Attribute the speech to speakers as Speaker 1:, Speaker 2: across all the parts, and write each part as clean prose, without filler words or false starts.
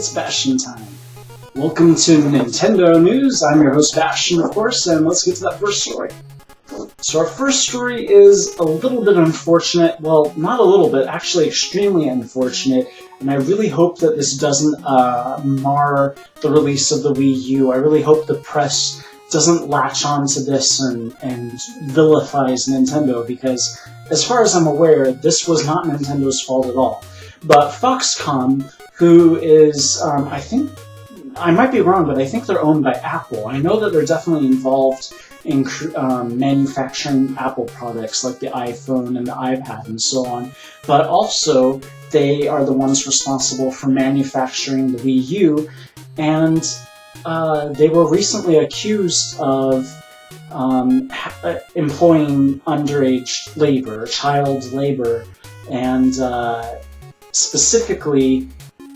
Speaker 1: it's Bastian time. Welcome to Nintendo News. I'm your host Bastian, of course, and let's get to that first story. So our first story is a little bit unfortunate. Well, not a little bit, actually extremely unfortunate, and I really hope that this doesn't mar the release of the Wii U. I really hope the press doesn't latch on to this and vilifies Nintendo, because as far as I'm aware, this was not Nintendo's fault at all. But Foxcom, who is, I think, I might be wrong, but I think they're owned by Apple. I know that they're definitely involved in manufacturing Apple products like the iPhone and the iPad and so on. But also, they are the ones responsible for manufacturing the Wii U, and they were recently accused of employing underage labor, child labor, and specifically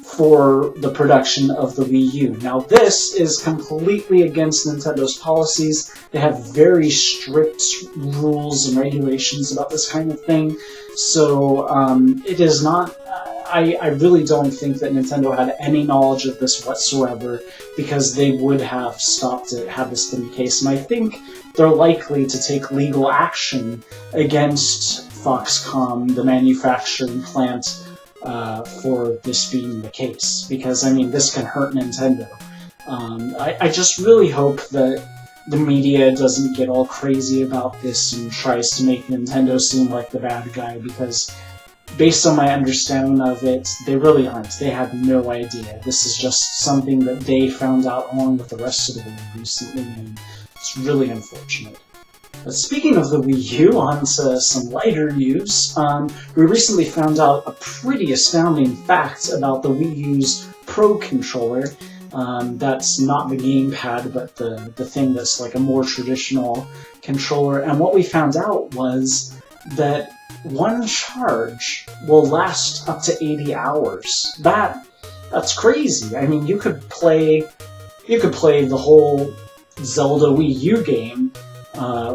Speaker 1: for the production of the Wii U. Now this is completely against Nintendo's policies. They have very strict rules and regulations about this kind of thing. So it is not, I really don't think that Nintendo had any knowledge of this whatsoever, because they would have stopped it had this been the case. And I think they're likely to take legal action against Foxcom, the manufacturing plant, for this being the case, because I mean this can hurt Nintendo. I just really hope that the media doesn't get all crazy about this and tries to make Nintendo seem like the bad guy, because based on my understanding of it, they really aren't. They have no idea. This is just something that they found out along with the rest of the world recently, and it's really unfortunate. But speaking of the Wii U, on to some lighter news. We recently found out a pretty astounding fact about the Wii U's Pro Controller. That's not the GamePad, but the thing that's like a more traditional controller. And what we found out was that one charge will last up to 80 hours. That's crazy. I mean, you could play the whole Zelda Wii U game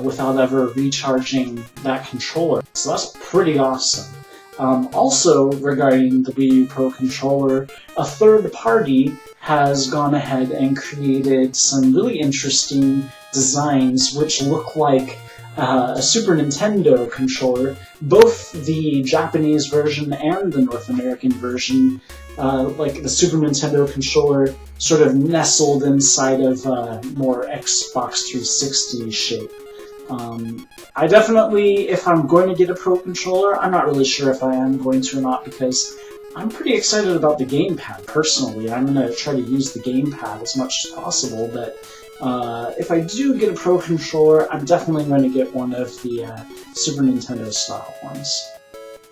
Speaker 1: without ever recharging that controller. So that's pretty awesome. Also, regarding the Wii U Pro Controller, a third party has gone ahead and created some really interesting designs which look like a Super Nintendo controller. Both the Japanese version and the North American version, like the Super Nintendo controller, sort of nestled inside of more Xbox 360 shape. I definitely, if I'm going to get a Pro Controller, I'm not really sure if I am going to or not, because I'm pretty excited about the GamePad, personally. I'm going to try to use the GamePad as much as possible, but if I do get a Pro Controller, I'm definitely going to get one of the Super Nintendo style ones.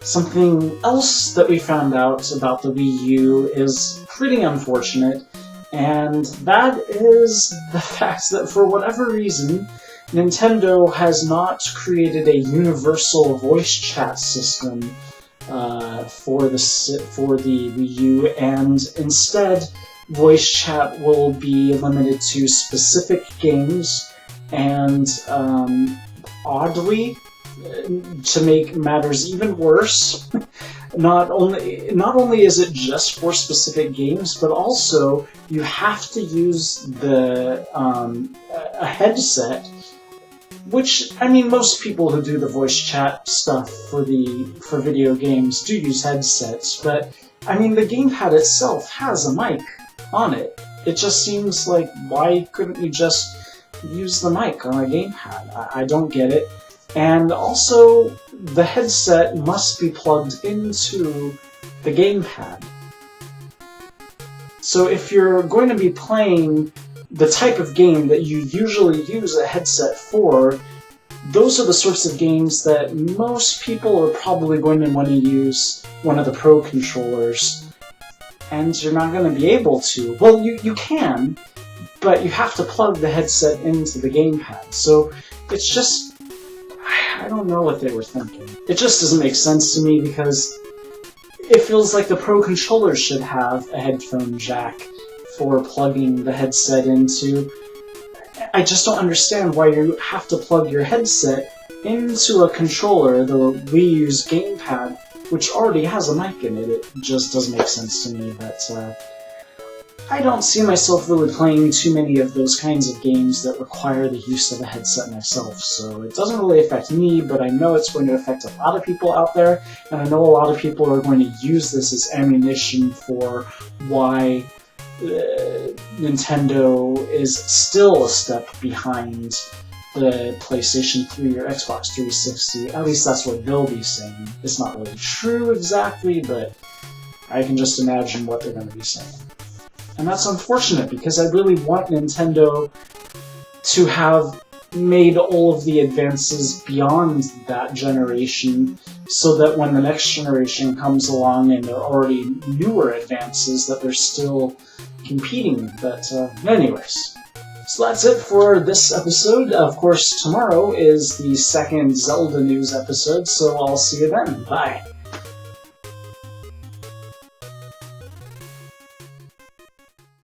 Speaker 1: Something else that we found out about the Wii U is pretty unfortunate, and that is the fact that for whatever reason, Nintendo has not created a universal voice chat system for the Wii U, and instead, voice chat will be limited to specific games, and oddly, to make matters even worse, not only is it just for specific games, but also you have to use a headset. Which, I mean, most people who do the voice chat stuff for video games do use headsets, but, I mean, the GamePad itself has a mic on it. It just seems like, why couldn't you just use the mic on a GamePad? I don't get it. And also, the headset must be plugged into the GamePad. So if you're going to be playing the type of game that you usually use a headset for, those are the sorts of games that most people are probably going to want to use one of the Pro Controllers, and you're not going to be able to. Well, you can, but you have to plug the headset into the GamePad. So it's just, I don't know what they were thinking. It just doesn't make sense to me, because it feels like the Pro Controller should have a headphone jack for plugging the headset into. I just don't understand why you have to plug your headset into a controller, the Wii U's GamePad, which already has a mic in it. It just doesn't make sense to me, but I don't see myself really playing too many of those kinds of games that require the use of a headset myself, so it doesn't really affect me, but I know it's going to affect a lot of people out there, and I know a lot of people are going to use this as ammunition for why Nintendo is still a step behind the PlayStation 3 or Xbox 360. At least that's what they'll be saying. It's not really true exactly, but I can just imagine what they're going to be saying. And that's unfortunate, because I really want Nintendo to have made all of the advances beyond that generation, so that when the next generation comes along and there are already newer advances, that they're still competing. But anyways, so that's it for this episode. Of course, tomorrow is the second Zelda news episode, so I'll see you then. Bye!